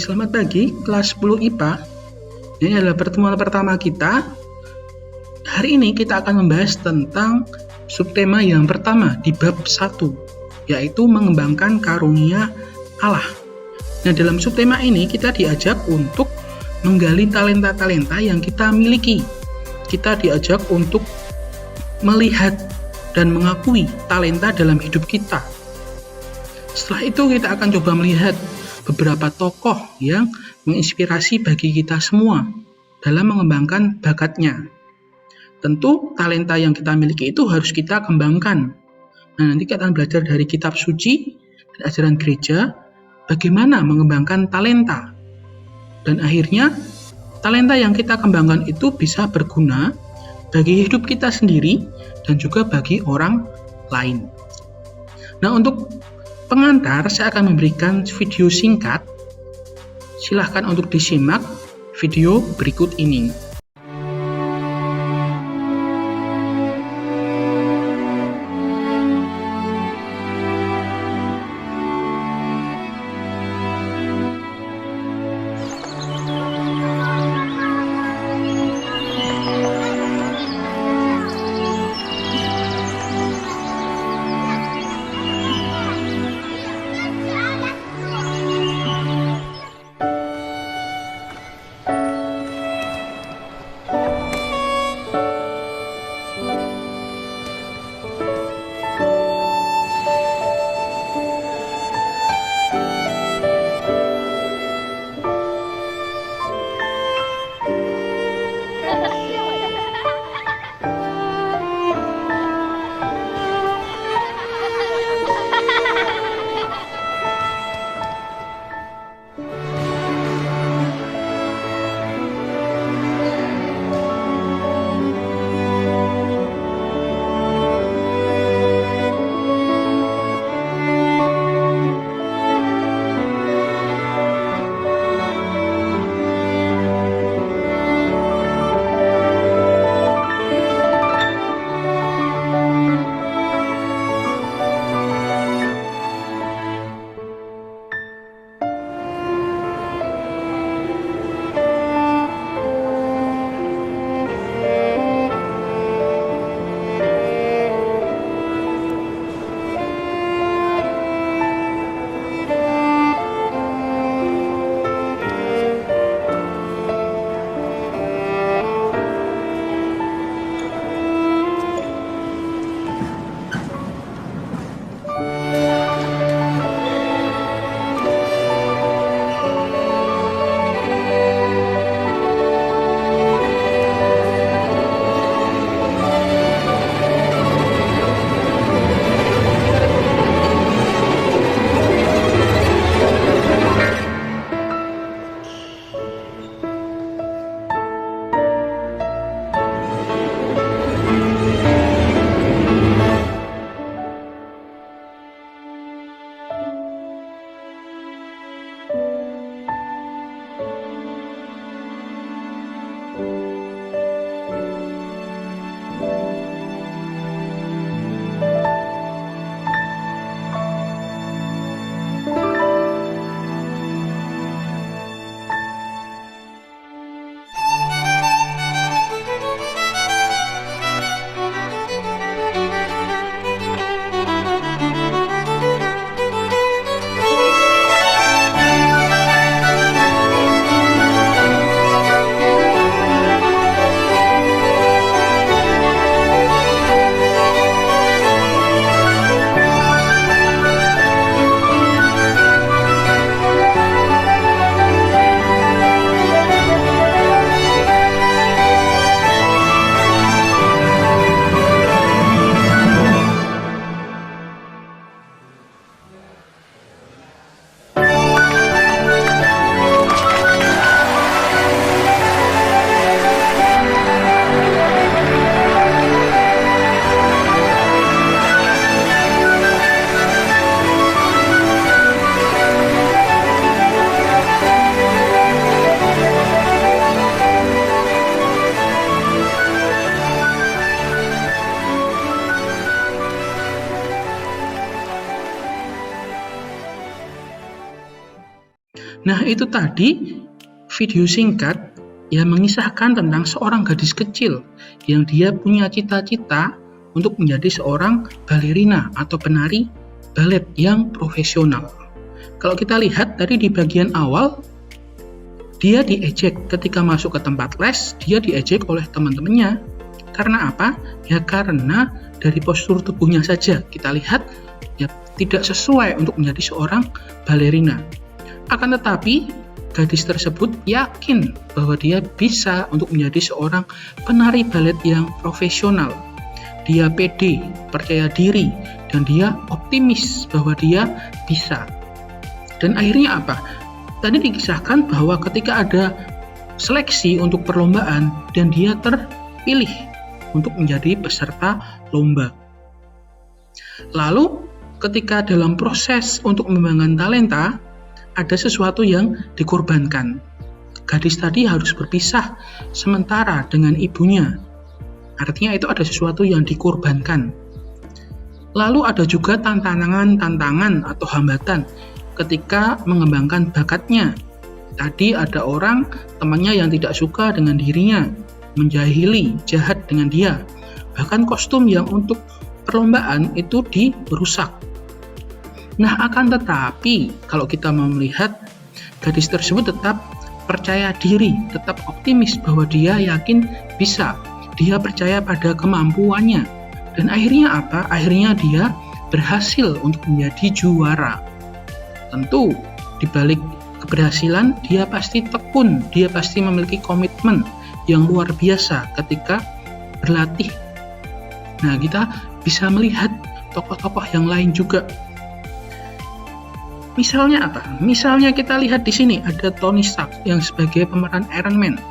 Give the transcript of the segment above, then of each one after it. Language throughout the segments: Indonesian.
Selamat pagi, kelas 10 IPA. Ini adalah pertemuan pertama kita. Hari ini kita akan membahas tentang subtema yang pertama di bab 1, yaitu mengembangkan karunia Allah. Nah, dalam subtema ini kita diajak untuk menggali talenta-talenta yang kita miliki. Kita diajak untuk melihat dan mengakui talenta dalam hidup kita. Setelah itu kita akan coba melihat beberapa tokoh yang menginspirasi bagi kita semua dalam mengembangkan bakatnya. Tentu talenta yang kita miliki itu harus kita kembangkan. Nah, nanti kita akan belajar dari kitab suci dan ajaran gereja bagaimana mengembangkan talenta. Dan akhirnya talenta yang kita kembangkan itu bisa berguna bagi hidup kita sendiri dan juga bagi orang lain. Nah, untuk pengantar, saya akan memberikan video singkat. Silahkan untuk disimak video berikut ini. Nah, itu tadi video singkat yang mengisahkan tentang seorang gadis kecil yang dia punya cita-cita untuk menjadi seorang balerina atau penari balet yang profesional. Kalau kita lihat tadi di bagian awal, dia diejek ketika masuk ke tempat les, dia diejek oleh teman-temannya. Karena apa? Ya karena dari postur tubuhnya saja kita lihat ya tidak sesuai untuk menjadi seorang balerina. Akan tetapi gadis tersebut yakin bahwa dia bisa untuk menjadi seorang penari balet yang profesional. Dia pede, percaya diri, dan dia optimis bahwa dia bisa. Dan akhirnya apa? Tadi dikisahkan bahwa ketika ada seleksi untuk perlombaan dan dia terpilih untuk menjadi peserta lomba. Lalu ketika dalam proses untuk mengembangkan talenta, ada sesuatu yang dikorbankan. Gadis tadi harus berpisah sementara dengan ibunya. Artinya itu ada sesuatu yang dikorbankan. Lalu ada juga tantangan atau hambatan ketika mengembangkan bakatnya. Tadi ada orang, temannya yang tidak suka dengan dirinya, menjahili, jahat dengan dia. Bahkan kostum yang untuk perlombaan itu dirusak. Nah, akan tetapi kalau kita mau melihat, gadis tersebut tetap percaya diri, tetap optimis bahwa dia yakin bisa. Dia percaya pada kemampuannya. Dan akhirnya apa? Akhirnya dia berhasil untuk menjadi juara. Tentu, di balik keberhasilan, dia pasti tekun, dia pasti memiliki komitmen yang luar biasa ketika berlatih. Nah, kita bisa melihat tokoh-tokoh yang lain juga. Misalnya apa? Misalnya kita lihat di sini ada Tony Stark yang sebagai pemeran Iron Man.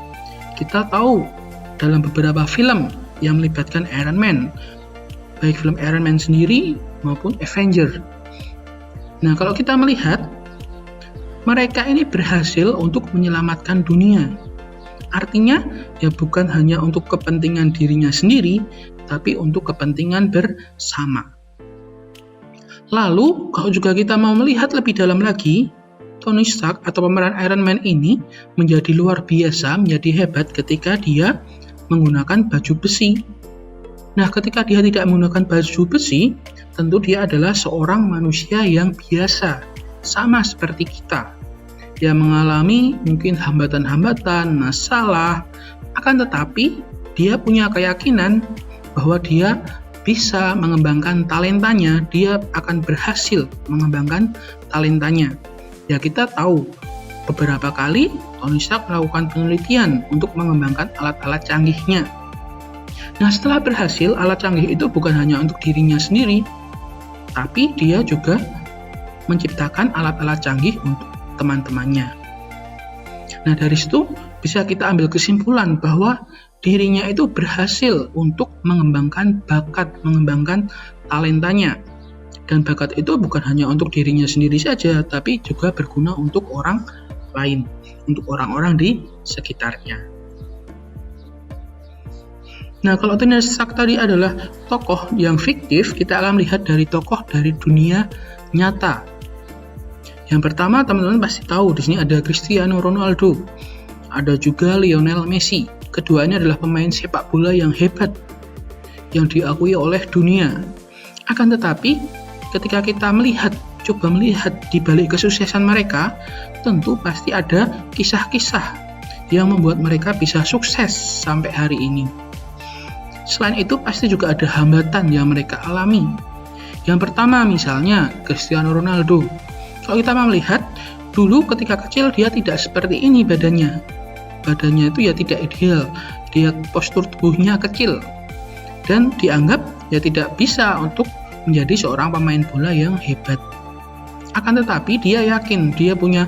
Kita tahu dalam beberapa film yang melibatkan Iron Man, baik film Iron Man sendiri maupun Avenger. Nah, kalau kita melihat, mereka ini berhasil untuk menyelamatkan dunia. Artinya, ya bukan hanya untuk kepentingan dirinya sendiri, tapi untuk kepentingan bersama. Lalu, kalau juga kita mau melihat lebih dalam lagi, Tony Stark atau pemeran Iron Man ini menjadi luar biasa, menjadi hebat ketika dia menggunakan baju besi. Nah, ketika dia tidak menggunakan baju besi, tentu dia adalah seorang manusia yang biasa, sama seperti kita, yang mengalami mungkin hambatan-hambatan, masalah, akan tetapi dia punya keyakinan bahwa dia bisa mengembangkan talentanya, dia akan berhasil mengembangkan talentanya. Ya, kita tahu beberapa kali Tony Stark melakukan penelitian untuk mengembangkan alat-alat canggihnya. Nah, setelah berhasil, alat canggih itu bukan hanya untuk dirinya sendiri, tapi dia juga menciptakan alat-alat canggih untuk teman-temannya. Nah, dari situ bisa kita ambil kesimpulan bahwa dirinya itu berhasil untuk mengembangkan bakat, mengembangkan talentanya. Dan bakat itu bukan hanya untuk dirinya sendiri saja, tapi juga berguna untuk orang lain, untuk orang-orang di sekitarnya. Nah, kalau Tony Stark tadi adalah tokoh yang fiktif, kita akan melihat dari tokoh dari dunia nyata. Yang pertama, teman-teman pasti tahu di sini ada Cristiano Ronaldo, ada juga Lionel Messi. Keduanya adalah pemain sepak bola yang hebat, yang diakui oleh dunia. Akan tetapi, ketika kita coba melihat di balik kesuksesan mereka, tentu pasti ada kisah-kisah yang membuat mereka bisa sukses sampai hari ini. Selain itu, pasti juga ada hambatan yang mereka alami. Yang pertama, misalnya Cristiano Ronaldo. Kalau kita mau melihat, dulu ketika kecil dia tidak seperti ini badannya. Badannya itu ya tidak ideal, dia postur tubuhnya kecil, dan dianggap ya tidak bisa untuk menjadi seorang pemain bola yang hebat. Akan tetapi dia yakin, dia punya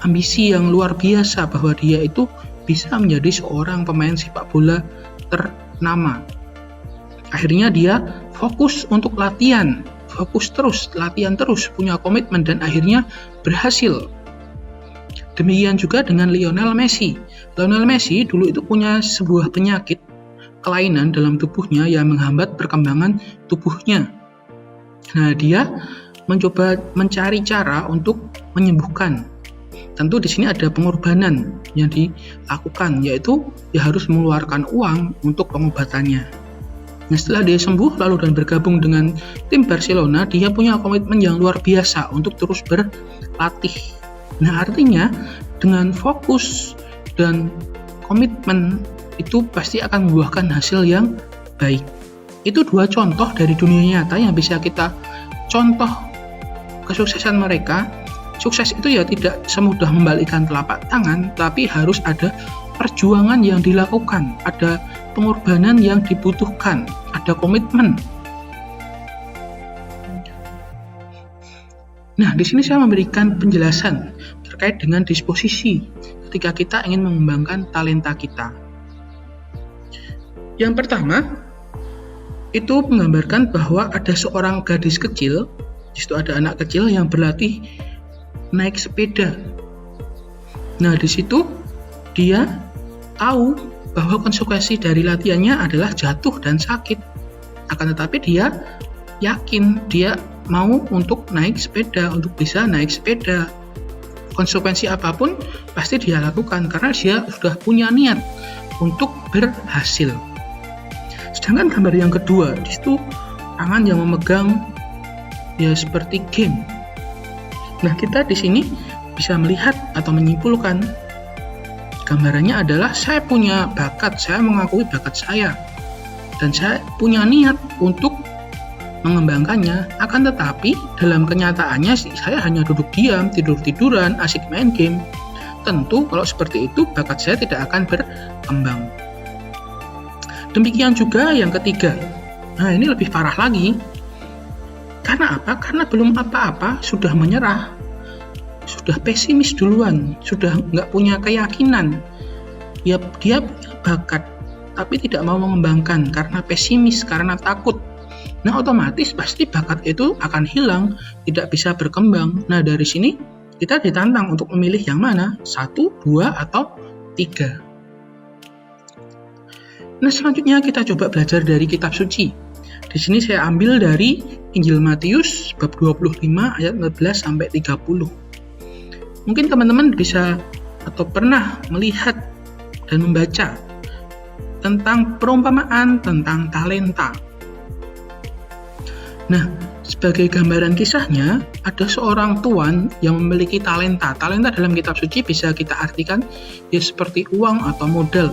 ambisi yang luar biasa bahwa dia itu bisa menjadi seorang pemain sepak bola ternama. Akhirnya dia fokus untuk latihan, latihan terus, punya komitmen, dan akhirnya berhasil. Demikian juga dengan Lionel Messi. Lionel Messi dulu itu punya sebuah penyakit, kelainan dalam tubuhnya yang menghambat perkembangan tubuhnya. Nah, dia mencoba mencari cara untuk menyembuhkan. tentu di sini ada pengorbanan yang dilakukan, yaitu dia harus mengeluarkan uang untuk pengobatannya. Nah, setelah dia sembuh lalu dan bergabung dengan tim Barcelona, dia punya komitmen yang luar biasa untuk terus berlatih. Nah, artinya dengan fokus dan komitmen itu pasti akan membuahkan hasil yang baik. Itu 2 contoh dari dunia nyata yang bisa kita contoh kesuksesan mereka. Sukses itu ya tidak semudah membalikkan telapak tangan, tapi harus ada perjuangan yang dilakukan, ada pengorbanan yang dibutuhkan, ada komitmen. Nah, di sini saya memberikan penjelasan terkait dengan disposisi ketika kita ingin mengembangkan talenta kita. Yang pertama, itu menggambarkan bahwa ada seorang gadis kecil, di situ ada anak kecil yang berlatih naik sepeda. Nah, di situ dia tahu bahwa konsekuensi dari latihannya adalah jatuh dan sakit. Akan tetapi dia yakin, dia mau untuk naik sepeda, untuk bisa naik sepeda. Konsekuensi apapun pasti dia lakukan karena dia sudah punya niat untuk berhasil. Sedangkan gambar yang kedua, di situ tangan yang memegang ya seperti game. Nah, kita di sini bisa melihat atau menyimpulkan gambarannya adalah saya punya bakat, saya mengakui bakat saya dan saya punya niat untuk mengembangkannya. Akan tetapi dalam kenyataannya saya hanya duduk diam, tidur-tiduran, asik main game. Tentu kalau seperti itu bakat saya tidak akan berkembang. Demikian juga yang ketiga. Nah, ini lebih parah lagi. Karena apa? Karena belum apa-apa sudah menyerah, sudah pesimis duluan, sudah nggak punya keyakinan. Ya, dia punya bakat, tapi tidak mau mengembangkan karena pesimis, karena takut. Nah, otomatis pasti bakat itu akan hilang, tidak bisa berkembang. Nah, dari sini kita ditantang untuk memilih yang mana, 1, 2, atau 3. Nah, selanjutnya kita coba belajar dari kitab suci. Di sini saya ambil dari Injil Matius bab 25 ayat 14 sampai 30. Mungkin teman-teman bisa atau pernah melihat dan membaca tentang perumpamaan tentang talenta. Nah, sebagai gambaran kisahnya, ada seorang tuan yang memiliki talenta. Talenta dalam kitab suci bisa kita artikan ya seperti uang atau modal.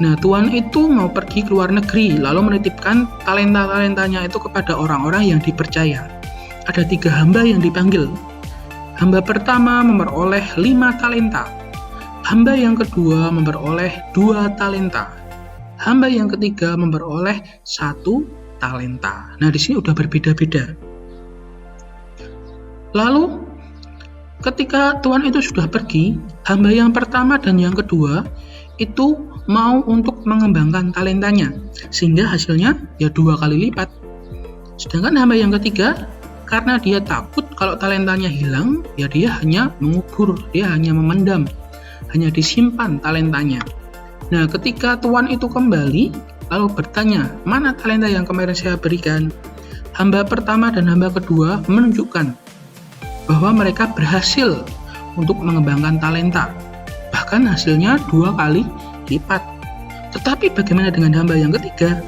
Nah, tuan itu mau pergi ke luar negeri, lalu menitipkan talenta-talentanya itu kepada orang-orang yang dipercaya. Ada 3 hamba yang dipanggil. Hamba pertama memperoleh 5 talenta. Hamba yang kedua memperoleh 2 talenta. Hamba yang ketiga memperoleh 1 talenta. Nah, di sini udah berbeda-beda. Lalu, ketika tuan itu sudah pergi, hamba yang pertama dan yang kedua itu mau untuk mengembangkan talentanya, sehingga hasilnya ya 2 kali lipat. Sedangkan hamba yang ketiga, karena dia takut kalau talentanya hilang, ya dia hanya mengubur, dia hanya memendam, hanya disimpan talentanya. Nah, ketika tuan itu kembali, lalu bertanya, mana talenta yang kemarin saya berikan? Hamba pertama dan hamba kedua menunjukkan bahwa mereka berhasil untuk mengembangkan talenta. Bahkan hasilnya 2 kali lipat. Tetapi bagaimana dengan hamba yang ketiga?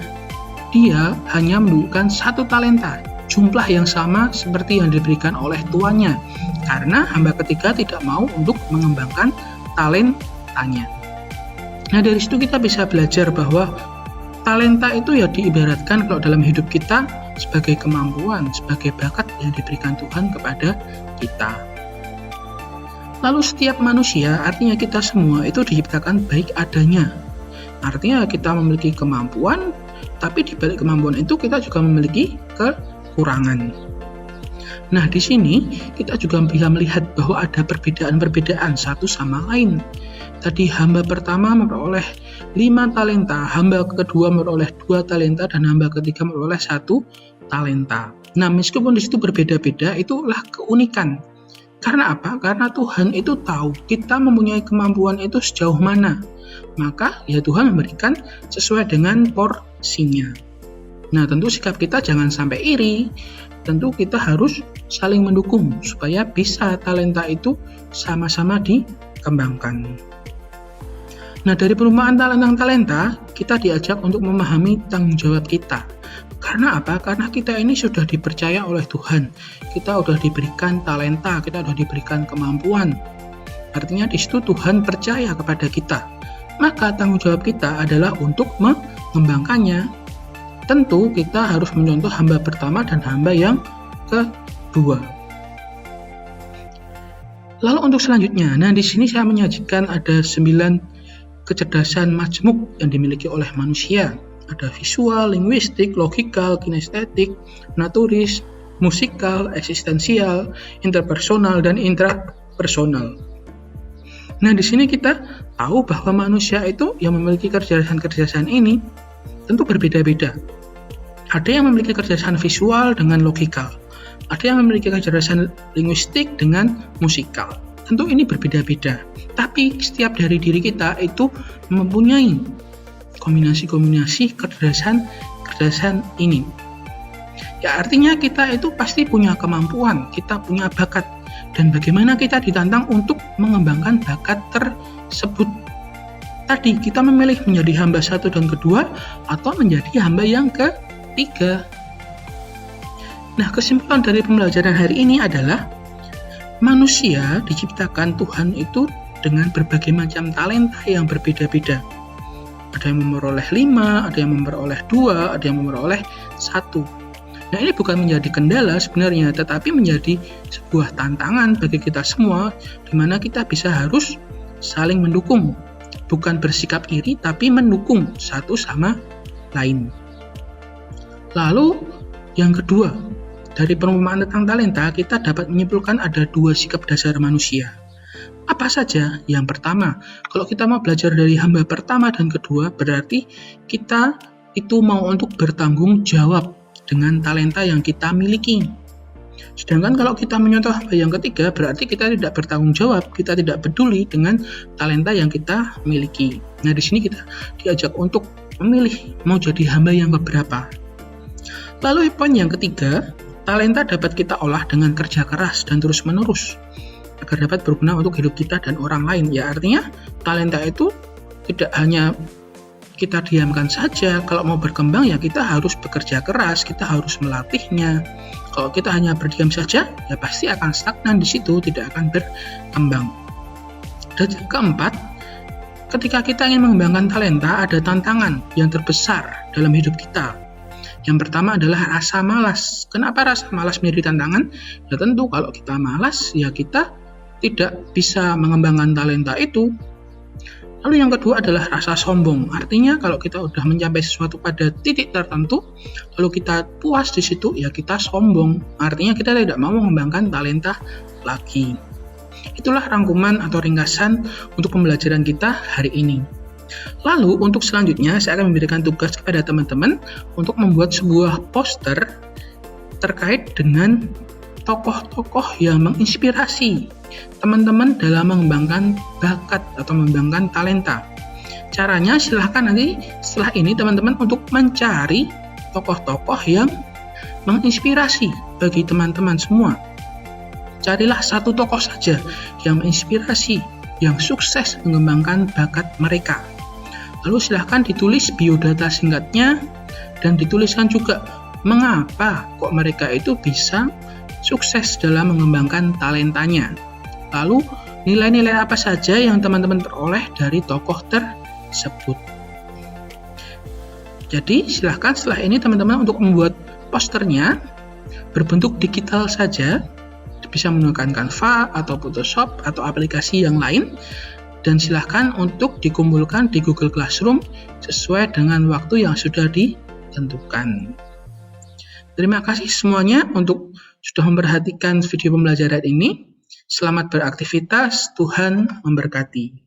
Dia hanya menunjukkan 1 talenta, jumlah yang sama seperti yang diberikan oleh tuannya, karena hamba ketiga tidak mau untuk mengembangkan talentanya. Nah, dari situ kita bisa belajar bahwa talenta itu ya diibaratkan kalau dalam hidup kita sebagai kemampuan, sebagai bakat yang diberikan Tuhan kepada kita. Lalu setiap manusia, artinya kita semua itu diciptakan baik adanya. Artinya kita memiliki kemampuan, tapi di balik kemampuan itu kita juga memiliki kekurangan. Nah, di sini kita juga bisa melihat bahwa ada perbedaan-perbedaan satu sama lain. Tadi hamba pertama memperoleh 5 talenta, hamba kedua memperoleh 2 talenta, dan hamba ketiga memperoleh 1 talenta. Nah, meskipun di situ berbeda-beda, itulah keunikan. Karena apa? Karena Tuhan itu tahu kita mempunyai kemampuan itu sejauh mana. Maka ya Tuhan memberikan sesuai dengan porsinya. Nah, tentu sikap kita jangan sampai iri, tentu kita harus saling mendukung supaya bisa talenta itu sama-sama dikembangkan. Nah, dari perumpamaan talenta, kita diajak untuk memahami tanggung jawab kita. Karena apa? Karena kita ini sudah dipercaya oleh Tuhan. Kita sudah diberikan talenta, kita sudah diberikan kemampuan. Artinya di situ Tuhan percaya kepada kita. Maka tanggung jawab kita adalah untuk mengembangkannya. Tentu kita harus mencontoh hamba pertama dan hamba yang kedua. Lalu untuk selanjutnya, nah di sini saya menyajikan ada 9 kecerdasan majmuk yang dimiliki oleh manusia. Ada visual, linguistik, logikal, kinestetik, naturis, musikal, eksistensial, interpersonal, dan intrapersonal. Nah, di sini kita tahu bahwa manusia itu yang memiliki kecerdasan-kecerdasan ini tentu berbeda-beda. Ada yang memiliki kecerdasan visual dengan logikal, ada yang memiliki kecerdasan linguistik dengan musikal. Tentu ini berbeda-beda, tapi setiap dari diri kita itu mempunyai kombinasi-kombinasi kecerdasan ini. Ya, artinya kita itu pasti punya kemampuan, kita punya bakat, dan bagaimana kita ditantang untuk mengembangkan bakat tersebut. Tadi kita memilih menjadi hamba 1 dan kedua atau menjadi hamba yang ketiga. Nah, kesimpulan dari pembelajaran hari ini adalah manusia diciptakan Tuhan itu dengan berbagai macam talenta yang berbeda-beda. Ada yang memperoleh 5, ada yang memperoleh 2, ada yang memperoleh 1. Nah, ini bukan menjadi kendala sebenarnya, tetapi menjadi sebuah tantangan bagi kita semua, di mana kita bisa harus saling mendukung. Bukan bersikap iri, tapi mendukung satu sama lain. Lalu, yang kedua, dari perumpamaan tentang talenta, kita dapat menyimpulkan ada 2 sikap dasar manusia. Apa saja? Yang pertama, kalau kita mau belajar dari hamba pertama dan kedua, berarti kita itu mau untuk bertanggung jawab dengan talenta yang kita miliki. Sedangkan kalau kita menyontoh hamba yang ketiga, berarti kita tidak bertanggung jawab, kita tidak peduli dengan talenta yang kita miliki. Nah, di sini kita diajak untuk memilih mau jadi hamba yang keberapa. Lalu poin yang ketiga, talenta dapat kita olah dengan kerja keras dan terus-menerus agar dapat berguna untuk hidup kita dan orang lain. Ya, artinya talenta itu tidak hanya kita diamkan saja. Kalau mau berkembang ya kita harus bekerja keras, kita harus melatihnya. Kalau kita hanya berdiam saja, ya pasti akan stagnan di situ, tidak akan berkembang. Dan yang keempat, ketika kita ingin mengembangkan talenta, ada tantangan yang terbesar dalam hidup kita. Yang pertama adalah rasa malas. Kenapa rasa malas menjadi tantangan? Ya tentu kalau kita malas, ya kita tidak bisa mengembangkan talenta itu. Lalu yang kedua adalah rasa sombong. Artinya kalau kita sudah mencapai sesuatu pada titik tertentu, lalu kita puas di situ, ya kita sombong. Artinya kita tidak mau mengembangkan talenta lagi. Itulah rangkuman atau ringkasan untuk pembelajaran kita hari ini. Lalu untuk selanjutnya saya akan memberikan tugas kepada teman-teman untuk membuat sebuah poster terkait dengan tokoh-tokoh yang menginspirasi teman-teman dalam mengembangkan bakat atau mengembangkan talenta. Caranya silahkan nanti setelah ini teman-teman untuk mencari tokoh-tokoh yang menginspirasi bagi teman-teman semua. Carilah satu tokoh saja yang menginspirasi, yang sukses mengembangkan bakat mereka. Lalu silahkan ditulis biodata singkatnya dan dituliskan juga mengapa kok mereka itu bisa sukses dalam mengembangkan talentanya. Lalu nilai-nilai apa saja yang teman-teman peroleh dari tokoh tersebut. Jadi silahkan setelah ini teman-teman untuk membuat posternya berbentuk digital saja, bisa menggunakan Canva atau Photoshop atau aplikasi yang lain, dan silahkan untuk dikumpulkan di Google Classroom sesuai dengan waktu yang sudah ditentukan. Terima kasih semuanya untuk sudah memperhatikan video pembelajaran ini. Selamat beraktivitas, Tuhan memberkati.